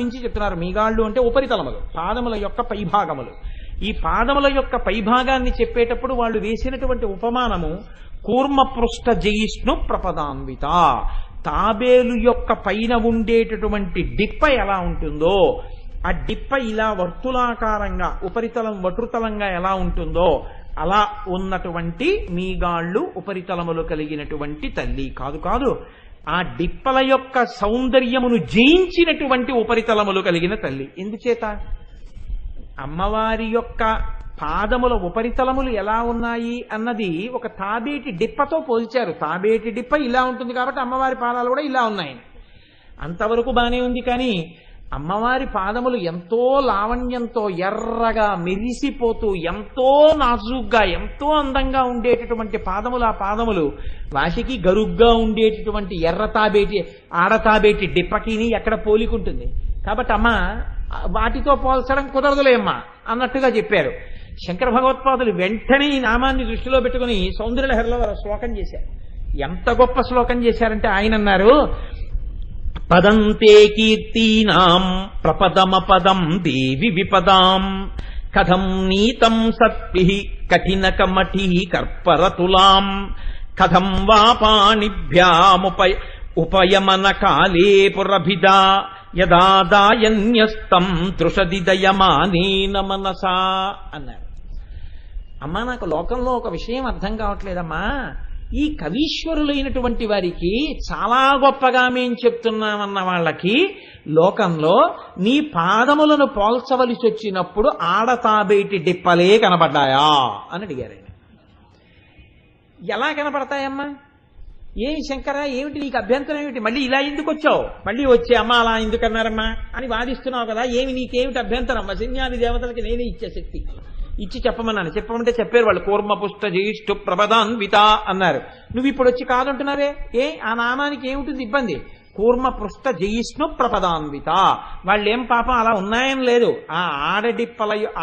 భావించి చెప్తున్నారు. మీగాళ్ళు అంటే ఉపరితలములు, పాదముల యొక్క పైభాగములు. ఈ పాదముల యొక్క పైభాగాన్ని చెప్పేటప్పుడు వాళ్ళు వేసినటువంటి ఉపమానము కూర్మపృష్ఠ జయిష్ణు ప్రపదాన్విత. తాబేలు యొక్క పైన ఉండేటటువంటి డిప్ప ఎలా ఉంటుందో, ఆ డిప్ప ఇలా వర్తులాకారంగా ఉపరితలం వటుతలంగా ఎలా ఉంటుందో అలా ఉన్నటువంటి మీగాళ్ళు ఉపరితలములు కలిగినటువంటి తల్లి. కాదు కాదు, ఆ డిప్పల యొక్క సౌందర్యమును జయించినటువంటి ఉపరితలములు కలిగిన తల్లి. ఎందుచేత? అమ్మవారి యొక్క పాదముల ఉపరితలములు ఎలా ఉన్నాయి అన్నది ఒక తాబేటి డిప్పతో పోల్చారు. తాబేటి డిప్ప ఇలా ఉంటుంది కాబట్టి అమ్మవారి పాదాలు కూడా ఇలా ఉన్నాయి. అంతవరకు బానే ఉంది. కానీ అమ్మవారి పాదములు ఎంతో లావణ్యంతో ఎర్రగా మెరిసిపోతూ ఎంతో నాజుగ్గా ఎంతో అందంగా ఉండేటటువంటి పాదములు. ఆ పాదములు వాటికి గరుగ్గా ఉండేటటువంటి ఎర్ర తాబేటి ఆడతాబేటి డిప్పకిని ఎక్కడ పోలికుంటుంది. కాబట్టి అమ్మ వాటితో పోల్చడం కుదరదులేమ్మా అన్నట్టుగా చెప్పారు. శంకర భగవత్పాదులు వెంటనే ఈ నామాన్ని దృష్టిలో పెట్టుకుని సౌందర్యలహరిలో శ్లోకం చేశారు. ఎంత గొప్ప శ్లోకం చేశారంటే ఆయన అన్నారు, పదంతే కీర్తీనాం ప్రపదమపదం దేవి విపదాం కథం నీతం సత్పిః కఠిన కమఠి కర్పరతులాం కథం వా పాణిభ్యాముపయమన కాలే పురభిదా యదా దాయన్యస్తం దృషది దయమానేన మనసా అన్నారు. అమ్మా, నాకు లోకంలో ఒక విషయం అర్థం కావట్లేదమ్మా. ఈ కవీశ్వరులైనటువంటి వారికి చాలా గొప్పగా మేం చెప్తున్నామన్న వాళ్ళకి లోకంలో నీ పాదములను పోల్చవలసి వచ్చినప్పుడు ఆడతాబేటి డిప్పలే కనబడ్డాయా అని అడిగారు ఆయన. ఎలా కనపడతాయమ్మా? ఏం శంకర, ఏమిటి నీకు అభ్యంతరం ఏమిటి? మళ్ళీ ఇలా ఎందుకు వచ్చావు? మళ్ళీ వచ్చే అమ్మ అలా ఎందుకన్నారమ్మా అని వాదిస్తున్నావు కదా, ఏమి నీకేమిటి అభ్యంతరం? వశన్యాది దేవతలకి నేనే ఇచ్చే శక్తి ఇచ్చి చెప్పమన్నాను. చెప్పమంటే చెప్పారు వాళ్ళు. కూర్మపుష్ట జ్యేష్ఠు ప్రపదాన్విత అన్నారు. నువ్వు ఇప్పుడు వచ్చి కాదంటున్నారే, ఆ నామానికి ఏమిటి ఇబ్బంది? కూర్మపృష్ఠ జయిష్ణు ప్రపదాన్విత. వాళ్ళేం పాపం అలా ఉన్నాయని లేదు. ఆ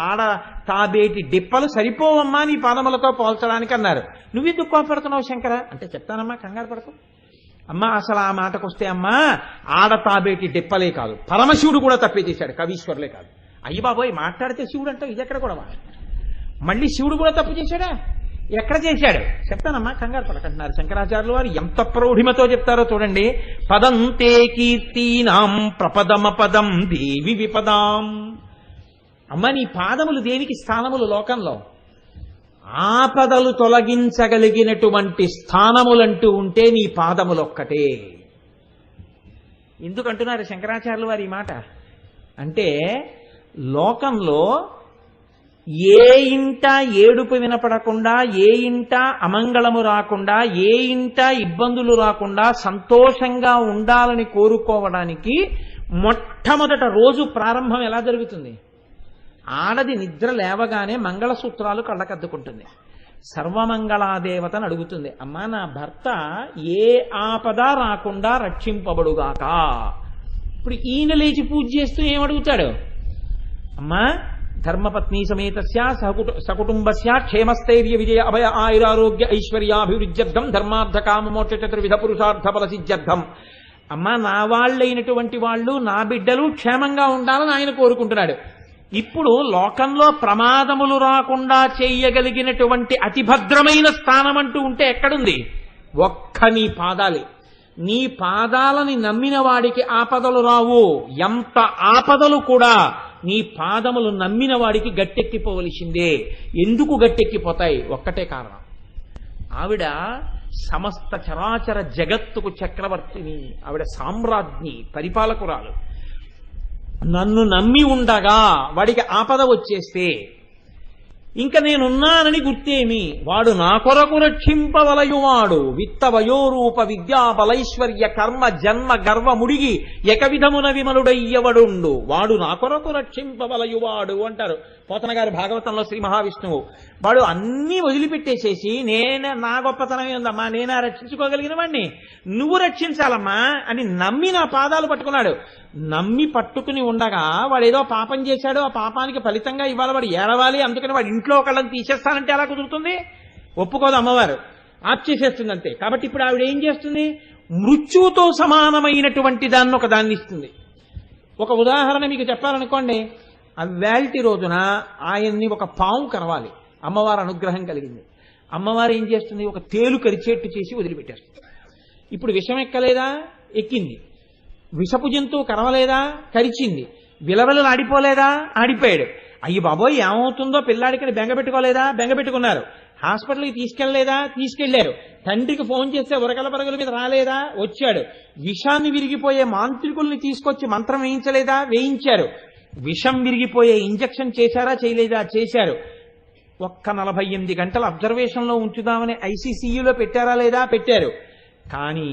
ఆడ తాబేటి డిప్పలు సరిపోవమ్మా నీ పాదములతో పోల్చడానికి అన్నారు. నువ్వెందుకు కోపడుతున్నావు శంకర అంటే, చెప్తానమ్మా, కంగారు పడకు అమ్మా. అసలు ఆ మాటకొస్తే అమ్మా, ఆడతాబేటి డిప్పలే కాదు, పరమశివుడు కూడా తప్పే చేశాడు, కవీశ్వరులే కాదు. అయ్యి బాబోయ్, మాట్లాడితే శివుడు అంటావు, ఇది ఎక్కడ కూడా మళ్ళీ శివుడు కూడా తప్పు చేశాడా? ఎక్కడ చేశాడు? చెప్తానమ్మా, కంగారు పడకంటున్నారు శంకరాచార్యులు వారు. ఎంత ప్రౌఢిమతో చెప్తారో చూడండి. పదంతే కీర్తీనాం ప్రపదమపదం దేవి విపదాం. అమ్మ, నీ పాదములు దేనికి స్థానములు లోకంలో? ఆపదలు తొలగించగలిగినటువంటి స్థానములంటూ ఉంటే నీ పాదములొక్కటే. ఎందుకంటున్నారు శంకరాచార్యులు వారు ఈ మాట అంటే, లోకంలో ఏ ఇంట ఏడుపు వినపడకుండా, ఏ ఇంట అమంగళము రాకుండా, ఏ ఇంట ఇబ్బందులు రాకుండా సంతోషంగా ఉండాలని కోరుకోవడానికి మొట్టమొదట రోజు ప్రారంభం ఎలా జరుగుతుంది? ఆడది నిద్ర లేవగానే మంగళసూత్రాలు కళ్ళకద్దుకుంటుంది. సర్వమంగళాదేవతను అడుగుతుంది, అమ్మా నా భర్త ఏ ఆపద రాకుండా రక్షింపబడుగాక. ఇప్పుడు ఈయన లేచి పూజ చేస్తూ ఏమడుగుతాడు? అమ్మా ధర్మపత్ని సమేతస్య సకుటుంబస్య క్షేమస్థైర్య విజయ అభయ ఆయురారోగ్య ఐశ్వర్యాభివృద్ధ్యర్థం ధర్మార్థ కామ మోక్ష చతుర్విధ పురుషార్థ ఫల సిద్ధ్యర్థం. అమ్మా నా వాళ్ళైనటువంటి వాళ్ళు, నా బిడ్డలు క్షేమంగా ఉండాలని ఆయన కోరుకుంటున్నాడు. ఇప్పుడు లోకంలో ప్రమాదములు రాకుండా చేయగలిగినటువంటి అతి భద్రమైన స్థానం అంటూ ఉంటే ఎక్కడుంది? ఒక్క నీ పాదాలే. నీ పాదాలని నమ్మిన వాడికి ఆపదలు రావు. ఎంత ఆపదలు కూడా నీ పాదములు నమ్మిన వాడికి గట్టెక్కిపోవలసిందే. ఎందుకు గట్టెక్కిపోతాయి? ఒక్కటే కారణం, ఆవిడ సమస్త చరాచర జగత్తుకు చక్రవర్తిని, ఆవిడ సామ్రాజ్ఞి, పరిపాలకురాలు. నన్ను నమ్మి ఉండగా వాడికి ఆపద వచ్చేస్తే ఇంక నేనున్నానని గుర్తేమి? వాడు నా కొరకు రక్షింపవలయువాడు విత్త వయోరూప విద్యా బలైశ్వర్య కర్మ జన్మ గర్వ ముడిగి ఏకవిధమున విమలుడయ్యవడుండు వాడు నా కొరకు రక్షింపవలయువాడు అంటారు పోతన గారి భాగవతంలో శ్రీ మహావిష్ణువు. వాడు అన్నీ వదిలిపెట్టేసేసి నా గొప్పతనం ఏందమ్మా, నేనా రక్షించుకోగలిగిన వాడిని, నువ్వు రక్షించాలమ్మా అని నమ్మి నా పాదాలు పట్టుకున్నాడు. నమ్మి పట్టుకుని ఉండగా వాడు ఏదో పాపం చేశాడు, ఆ పాపానికి ఫలితంగా ఇవాళ వాడు ఏడవాలి, అందుకని వాడు ఇంట్లో ఒకళ్ళని తీసేస్తానంటే ఎలా కుదురుతుంది? ఒప్పుకోదు అమ్మవారు, ఆప్ చేసేస్తుంది అంతే. కాబట్టి ఇప్పుడు ఆవిడ ఏం చేస్తుంది? మృత్యువుతో సమానమైనటువంటి దాన్ని ఒక దాన్ని ఇస్తుంది. ఒక ఉదాహరణ మీకు చెప్పాలనుకోండి, అవ్వాల్టి రోజున ఆయన్ని ఒక పాము కరవాలి, అమ్మవారి అనుగ్రహం కలిగింది. అమ్మవారు ఏం చేస్తుంది, ఒక తేలు కరిచేట్టు చేసి వదిలిపెట్టేస్తుంది. ఇప్పుడు విషం ఎక్కలేదా, ఎక్కింది. విషపు జంతువు కరవలేదా, కరిచింది. విలవెలలు ఆడిపోలేదా, ఆడిపోయాడు. అయ్యి బాబోయ్ ఏమవుతుందో పిల్లాడికి బెంగపెట్టుకోలేదా, బెంగపెట్టుకున్నారు. హాస్పిటల్కి తీసుకెళ్లలేదా, తీసుకెళ్లారు. తండ్రికి ఫోన్ చేస్తే ఉరకల పరగల మీద రాలేదా, వచ్చాడు. విషాన్ని విరిగిపోయే మాంత్రికుల్ని తీసుకొచ్చి మంత్రం వేయించలేదా, వేయించారు. విషం విరిగిపోయే ఇంజక్షన్ చేశారా, చేయలేదా, చేశారు. ఒక్క 48 గంటల అబ్జర్వేషన్లో ఉంచుదామని ఐసీసీయూలో పెట్టారా లేదా, పెట్టారు. కానీ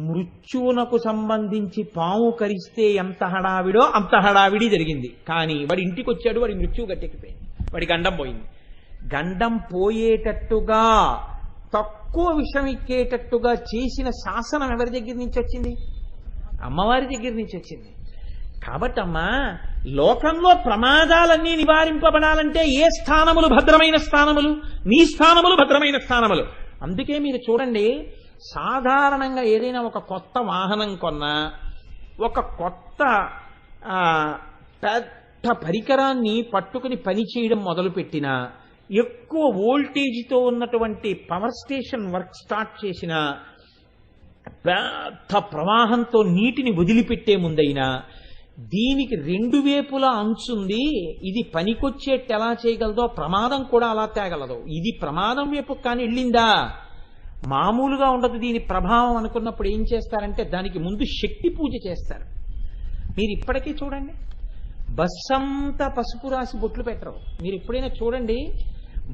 మృత్యువునకు సంబంధించి పాము కరిస్తే ఎంత హడావిడో అంత హడావిడి జరిగింది. కానీ వాడి ఇంటికి వచ్చాడు, వాడి మృత్యువు గట్టెక్కిపోయింది, వాడి గండం పోయింది. గండం పోయేటట్టుగా తక్కువ విషం ఎక్కేటట్టుగా చేసిన శాసనం ఎవరి దగ్గర నుంచి వచ్చింది, అమ్మవారి దగ్గర నుంచి వచ్చింది. కాబట్టమ్మా, లోకంలో ప్రమాదాలన్నీ నివారింపబడాలంటే ఏ స్థానములు భద్రమైన స్థానములు, నీ స్థానములు భద్రమైన స్థానములు. అందుకే మీరు చూడండి, సాధారణంగా ఏదైనా ఒక కొత్త వాహనం కొన్నా, ఒక కొత్త పెద్ద పరికరాన్ని పట్టుకుని పని చేయడం మొదలుపెట్టినా, ఎక్కువ వోల్టేజ్తో ఉన్నటువంటి పవర్ స్టేషన్ వర్క్ స్టార్ట్ చేసిన, పెద్ద ప్రవాహంతో నీటిని వదిలిపెట్టే ముందైనా దీనికి 2 వేపులా అంచుంది, ఇది పనికొచ్చేట్టు ఎలా చేయగలదో ప్రమాదం కూడా అలా తేగలదు. ఇది ప్రమాదం వైపు కానీ వెళ్ళిందా మామూలుగా ఉండదు దీని ప్రభావం అనుకున్నప్పుడు ఏం చేస్తారంటే దానికి ముందు శక్తి పూజ చేస్తారు. మీరు ఇప్పటికీ చూడండి, బస్సంతా పసుపు రాసి బొట్లు పెట్టరు. మీరు ఎప్పుడైనా చూడండి,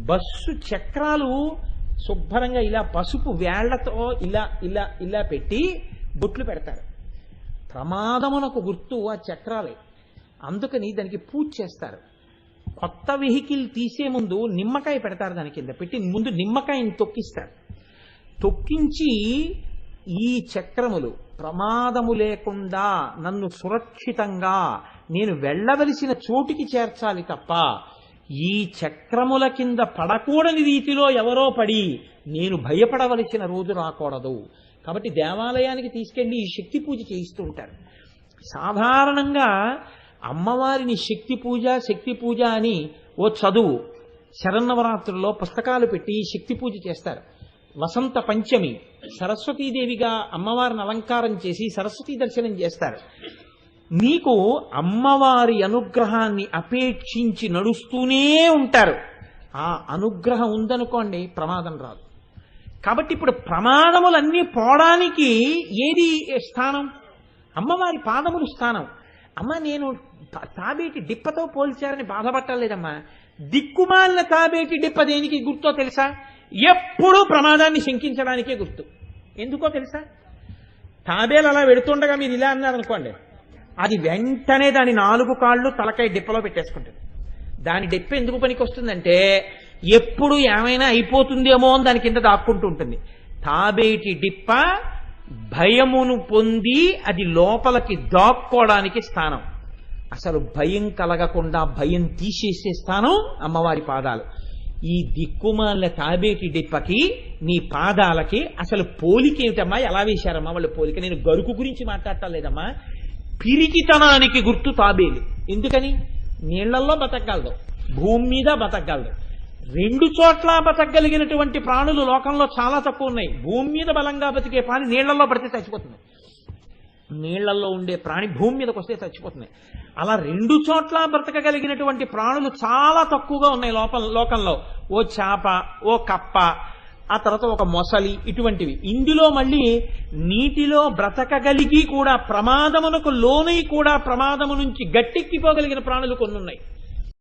బస్సు చక్రాలు శుభ్రంగా ఇలా పసుపు వేళ్లతో ఇలా ఇలా ఇలా పెట్టి బొట్లు పెడతారు. ప్రమాదమునకు గుర్తు ఆ చక్రాలే. అందుకని దానికి పూజ చేస్తారు. కొత్త వెహికల్ తీసే ముందు నిమ్మకాయ పెడతారు, దాని కింద పెట్టి ముందు నిమ్మకాయని తొక్కిస్తారు. తొక్కించి ఈ చక్రములు ప్రమాదము లేకుండా నన్ను సురక్షితంగా నేను వెళ్ళవలసిన చోటికి చేర్చాలి తప్ప ఈ చక్రముల కింద పడకూడని రీతిలో ఎవరో పడి నేను భయపడవలసిన రోజు రాకూడదు. కాబట్టి దేవాలయానికి తీసుకెళ్లి ఈ శక్తి పూజ చేయిస్తూ ఉంటారు. సాధారణంగా అమ్మవారిని శక్తి పూజ అని ఓ చదువు శరన్నవరాత్రుల్లో పుస్తకాలు పెట్టి శక్తి పూజ చేస్తారు. వసంత పంచమి సరస్వతీదేవిగా అమ్మవారిని అలంకారం చేసి సరస్వతీ దర్శనం చేస్తారు. నీకు అమ్మవారి అనుగ్రహాన్ని అపేక్షించి నడుస్తూనే ఉంటారు. ఆ అనుగ్రహం ఉందనుకోండి, ప్రమాదం రాదు. కాబట్టి ఇప్పుడు ప్రమాదములన్నీ పోవడానికి ఏది స్థానం? అమ్మవారి పాదములు స్థానం. అమ్మ, నేను తాబేటి డిప్పతో పోల్చారని బాధపట్టలేదమ్మా. దిక్కుమాలిన తాబేటి డిప్ప దేనికి గుర్తో తెలుసా? ఎప్పుడూ ప్రమాదాన్ని శంకించడానికే గుర్తు. ఎందుకో తెలుసా? తాబేలు అలా వెడుతుండగా మీరు ఇలా అన్నారనుకోండి, అది వెంటనే దాని 4 కాళ్ళు తలకాయ డిప్పలో పెట్టేసుకుంటుంది. దాని డిప్ప ఎందుకు పనికి వస్తుందంటే ఎప్పుడు ఏమైనా అయిపోతుందేమో అని దాని కింద దాక్కుంటూ ఉంటుంది. తాబేటి డిప్ప భయమును పొంది అది లోపలికి దాక్కోవడానికి స్థానం. అసలు భయం కలగకుండా భయం తీసేసే స్థానం అమ్మవారి పాదాలు. ఈ దిక్కుమాల తాబేటి డిప్పకి నీ పాదాలకి అసలు పోలికేమిటమ్మా? ఎలా వేశారమ్మా వాళ్ళు పోలిక? నేను గరుకు గురించి మాట్లాడటం లేదమ్మా. పిరికితనానికి గుర్తు తాబేలు. ఎందుకని? నీళ్లల్లో బతకగలదు, భూమి మీద బతకగలదు. 2 చోట్ల బతకగలిగినటువంటి ప్రాణులు లోకంలో చాలా తక్కువ ఉన్నాయి. భూమి మీద బలంగా బతికే ప్రాణి నీళ్లలో పడితే చచ్చిపోతుంది, నీళ్లలో ఉండే ప్రాణి భూమి మీదకి వస్తే చచ్చిపోతుంది. అలా 2 చోట్ల బ్రతకగలిగినటువంటి ప్రాణులు చాలా తక్కువగా ఉన్నాయి లోకంలో. ఓ చేప, ఓ కప్ప, ఆ తర్వాత ఒక మొసలి, ఇటువంటివి. ఇందులో మళ్ళీ నీటిలో బ్రతకగలిగి కూడా ప్రమాదమునకు లోనై కూడా ప్రమాదము నుంచి గట్టెక్కిపోగలిగిన ప్రాణులు కొన్ని ఉన్నాయి.